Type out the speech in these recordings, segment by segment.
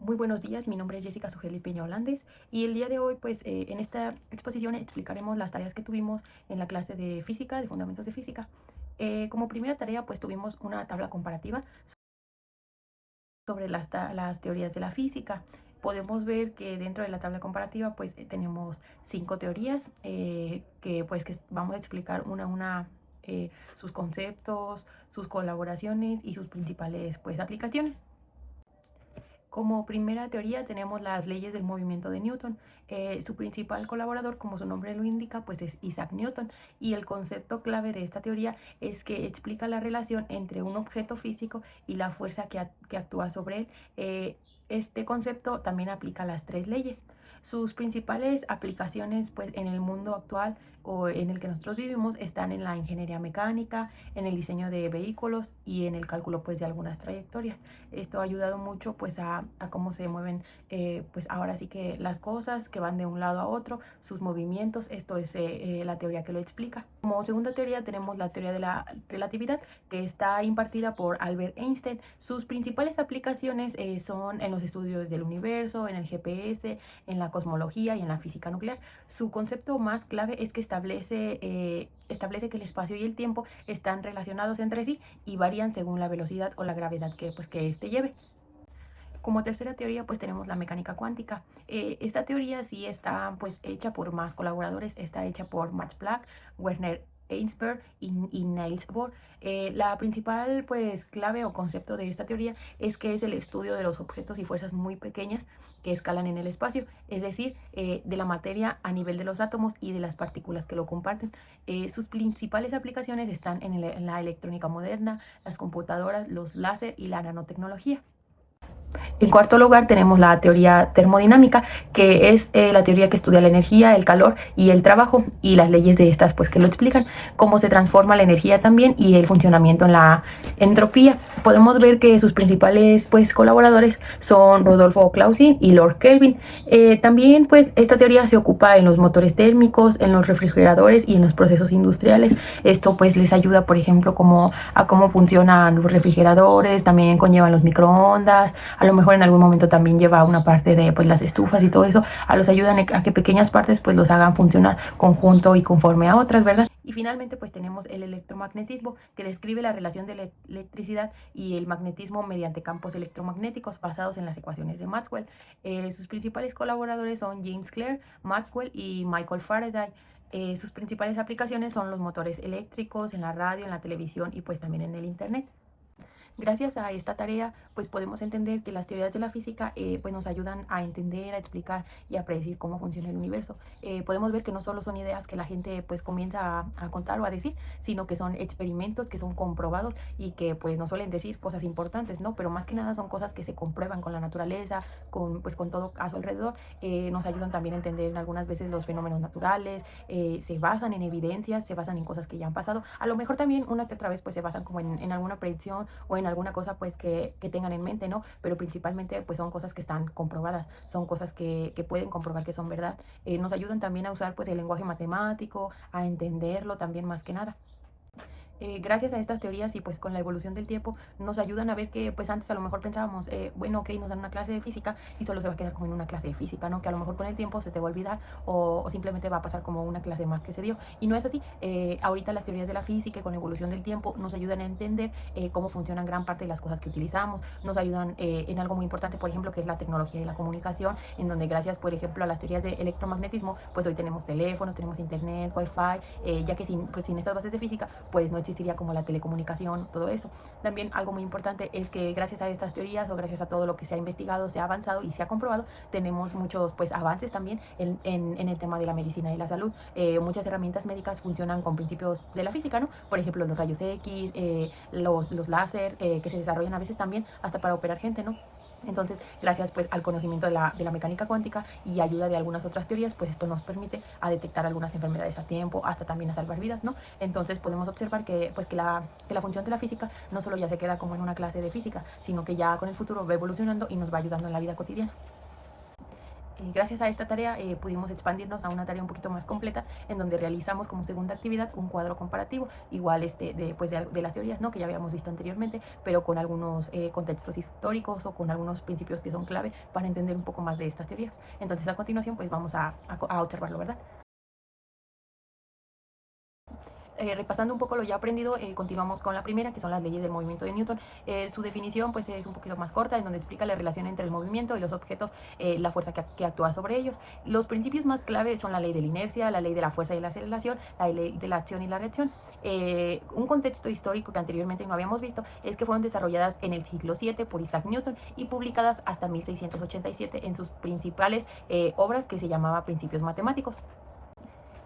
Muy buenos días, mi nombre es Jessica Sugeli Peña Holandes y el día de hoy en esta exposición explicaremos las tareas que tuvimos en la clase de física, de fundamentos de física. Como primera tarea pues tuvimos una tabla comparativa sobre las teorías de la física. Podemos ver que dentro de la tabla comparativa tenemos 5 teorías que vamos a explicar una a una sus conceptos, sus colaboraciones y sus principales aplicaciones. Como primera teoría tenemos las leyes del movimiento de Newton. Su principal colaborador, como su nombre lo indica, es Isaac Newton. Y el concepto clave de esta teoría es que explica la relación entre un objeto físico y la fuerza que actúa sobre él. Este concepto también aplica a las 3 leyes. Sus principales aplicaciones en el mundo actual o en el que nosotros vivimos están en la ingeniería mecánica, en el diseño de vehículos y en el cálculo de algunas trayectorias. Esto ha ayudado mucho a cómo se mueven ahora sí que las cosas que van de un lado a otro, sus movimientos. Esto es la teoría que lo explica. Como segunda teoría tenemos la teoría de la relatividad, que está impartida por Albert Einstein. Sus principales aplicaciones son en los estudios del universo, en el GPS, en la cosmología y en la física nuclear. Su concepto más clave es que establece que el espacio y el tiempo están relacionados entre sí y varían según la velocidad o la gravedad que éste lleve. Como tercera teoría tenemos la mecánica cuántica. Esta teoría sí está hecha por más colaboradores, está hecha por Max Planck, Werner Heisenberg y Niels Bohr. La principal clave o concepto de esta teoría es que es el estudio de los objetos y fuerzas muy pequeñas que escalan en el espacio, es decir, de la materia a nivel de los átomos y de las partículas que lo comparten. Sus principales aplicaciones están en la electrónica moderna, las computadoras, los láser y la nanotecnología. En cuarto lugar tenemos la teoría termodinámica, que es la teoría que estudia la energía, el calor y el trabajo y las leyes de estas que lo explican, cómo se transforma la energía también y el funcionamiento en la entropía. Podemos ver que sus principales colaboradores son Rodolfo Clausin y Lord Kelvin. También esta teoría se ocupa en los motores térmicos, en los refrigeradores y en los procesos industriales. Esto les ayuda, por ejemplo, a cómo funcionan los refrigeradores, también conllevan los microondas, a lo mejor en algún momento también lleva una parte de las estufas y todo eso, los ayudan a que pequeñas partes los hagan funcionar conjunto y conforme a otras, ¿verdad? Y finalmente tenemos el electromagnetismo, que describe la relación de la electricidad y el magnetismo mediante campos electromagnéticos basados en las ecuaciones de Maxwell. Sus principales colaboradores son James Clerk, Maxwell y Michael Faraday. Sus principales aplicaciones son los motores eléctricos, en la radio, en la televisión y también en el internet. Gracias a esta tarea, podemos entender que las teorías de la física nos ayudan a entender, a explicar y a predecir cómo funciona el universo. Podemos ver que no solo son ideas que la gente comienza a contar o a decir, sino que son experimentos que son comprobados y que no suelen decir cosas importantes, ¿no? Pero más que nada son cosas que se comprueban con la naturaleza, con todo a su alrededor. Nos ayudan también a entender algunas veces los fenómenos naturales, se basan en evidencias, se basan en cosas que ya han pasado. A lo mejor también una que otra vez se basan como en alguna predicción o en alguna cosa que tengan en mente, ¿no? Pero principalmente son cosas que están comprobadas, son cosas que pueden comprobar que son verdad. Nos ayudan también a usar el lenguaje matemático, a entenderlo también más que nada. Gracias a estas teorías y con la evolución del tiempo nos ayudan a ver que antes a lo mejor pensábamos, bueno, ok, nos dan una clase de física y solo se va a quedar como en una clase de física, ¿no? Que a lo mejor con el tiempo se te va a olvidar o simplemente va a pasar como una clase más que se dio. Y no es así. Ahorita las teorías de la física y con la evolución del tiempo nos ayudan a entender cómo funcionan gran parte de las cosas que utilizamos, nos ayudan en algo muy importante, por ejemplo, que es la tecnología y la comunicación, en donde gracias, por ejemplo, a las teorías de electromagnetismo, hoy tenemos teléfonos, tenemos internet, wifi, ya que sin estas bases de física, no existiría como la telecomunicación, todo eso. También algo muy importante es que gracias a estas teorías o gracias a todo lo que se ha investigado, se ha avanzado y se ha comprobado, tenemos muchos avances también en el tema de la medicina y la salud. Muchas herramientas médicas funcionan con principios de la física, ¿no? Por ejemplo, los rayos X, los láser que se desarrollan a veces también hasta para operar gente, ¿no? Entonces, gracias al conocimiento de la mecánica cuántica y ayuda de algunas otras teorías, esto nos permite a detectar algunas enfermedades a tiempo, hasta también a salvar vidas, ¿no? Entonces podemos observar que la función de la física no solo ya se queda como en una clase de física, sino que ya con el futuro va evolucionando y nos va ayudando en la vida cotidiana. Gracias a esta tarea pudimos expandirnos a una tarea un poquito más completa, en donde realizamos como segunda actividad un cuadro comparativo, igual de las teorías, ¿no?, que ya habíamos visto anteriormente, pero con algunos contextos históricos o con algunos principios que son clave para entender un poco más de estas teorías. Entonces a continuación pues vamos a observarlo, ¿verdad? Repasando un poco lo ya aprendido, continuamos con la primera, que son las leyes del movimiento de Newton. Su definición pues es un poquito más corta, en donde explica la relación entre el movimiento y los objetos, la fuerza que actúa sobre ellos. Los principios más claves son la ley de la inercia, la ley de la fuerza y la aceleración, la ley de la acción y la reacción. Un contexto histórico que anteriormente no habíamos visto es que fueron desarrolladas en el siglo VII por Isaac Newton y publicadas hasta 1687 en sus principales obras, que se llamaba Principios Matemáticos.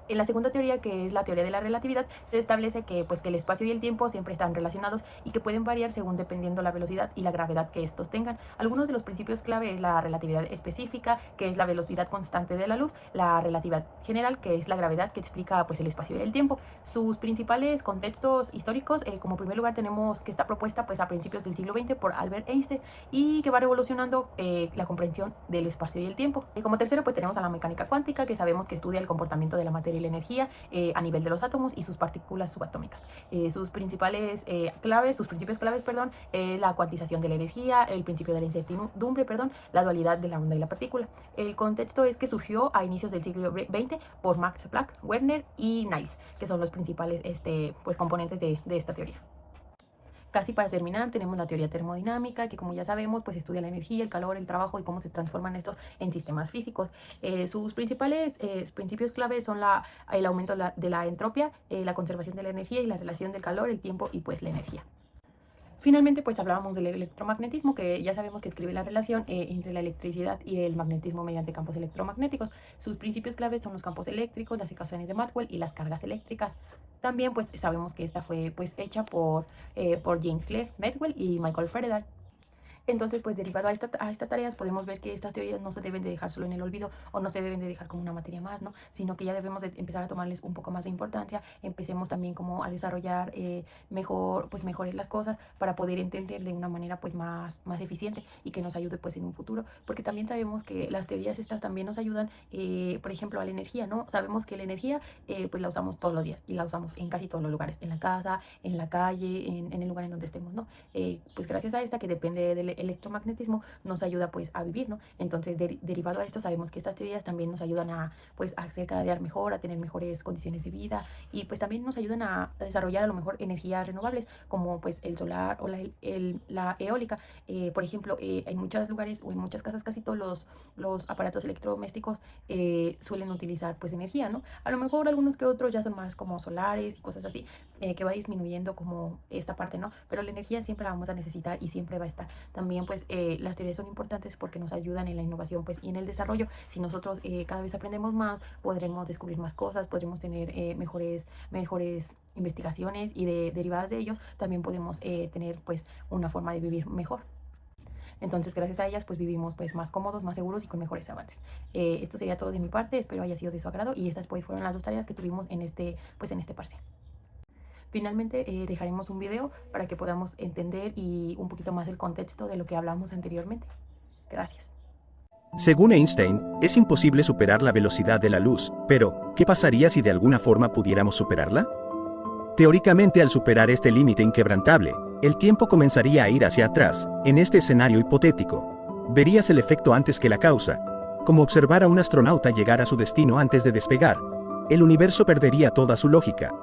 En la segunda teoría, que es la teoría de la relatividad, se establece que el espacio y el tiempo siempre están relacionados y que pueden variar según dependiendo la velocidad y la gravedad que estos tengan. Algunos de los principios clave es la relatividad específica, que es la velocidad constante de la luz; la relatividad general, que es la gravedad, que explica el espacio y el tiempo. Sus principales contextos históricos, como primer lugar tenemos que está propuesta a principios del siglo XX por Albert Einstein, y que va revolucionando la comprensión del espacio y el tiempo. Y como tercero tenemos a la mecánica cuántica, que sabemos que estudia el comportamiento de la materia y la energía a nivel de los átomos y sus partículas subatómicas. Sus principios claves, la cuantización de la energía, el principio de la incertidumbre, la dualidad de la onda y la partícula. El contexto es que surgió a inicios del siglo XX por Max Planck, Werner y Niels, que son los principales componentes de esta teoría. Casi para terminar, tenemos la teoría termodinámica, que como ya sabemos estudia la energía, el calor, el trabajo y cómo se transforman estos en sistemas físicos. Sus principales principios clave son el aumento de la entropía, la conservación de la energía y la relación del calor, el tiempo y la energía. Finalmente hablábamos del electromagnetismo, que ya sabemos que escribe la relación entre la electricidad y el magnetismo mediante campos electromagnéticos. Sus principios claves son los campos eléctricos, las ecuaciones de Maxwell y las cargas eléctricas. También sabemos que esta fue hecha por James Clerk Maxwell y Michael Faraday. Entonces, derivado a estas tareas, podemos ver que estas teorías no se deben de dejar solo en el olvido, o no se deben de dejar como una materia más, ¿no?, sino que ya debemos de empezar a tomarles un poco más de importancia. Empecemos también como a desarrollar mejores las cosas, para poder entender de una manera más eficiente y que nos ayude en un futuro, porque también sabemos que las teorías estas también nos ayudan, por ejemplo, a la energía, ¿no? Sabemos que la energía la usamos todos los días y la usamos en casi todos los lugares, en la casa, en la calle, en el lugar en donde estemos, ¿no? Gracias a esta, que depende del electromagnetismo, nos ayuda a vivir, ¿no? Entonces, derivado a esto, sabemos que estas teorías también nos ayudan a ser cada día mejor, a tener mejores condiciones de vida, y también nos ayudan a desarrollar a lo mejor energías renovables, como el solar o la eólica. Por ejemplo, en muchos lugares o en muchas casas, casi todos los aparatos electrodomésticos suelen utilizar energía, ¿no? A lo mejor algunos que otros ya son más como solares y cosas así, que va disminuyendo como esta parte, ¿no? Pero la energía siempre la vamos a necesitar y siempre va a estar. También las teorías son importantes porque nos ayudan en la innovación y en el desarrollo. Si nosotros cada vez aprendemos más, podremos descubrir más cosas, podremos tener mejores investigaciones, y derivadas de ellos también podemos tener una forma de vivir mejor. Entonces, gracias a ellas vivimos más cómodos, más seguros y con mejores avances. Esto sería todo de mi parte, espero haya sido de su agrado, y estas fueron las dos tareas que tuvimos en este parcial. Finalmente, dejaremos un video para que podamos entender y un poquito más el contexto de lo que hablamos anteriormente. Gracias. Según Einstein, es imposible superar la velocidad de la luz, pero, ¿qué pasaría si de alguna forma pudiéramos superarla? Teóricamente, al superar este límite inquebrantable, el tiempo comenzaría a ir hacia atrás. En este escenario hipotético, verías el efecto antes que la causa, como observar a un astronauta llegar a su destino antes de despegar. El universo perdería toda su lógica.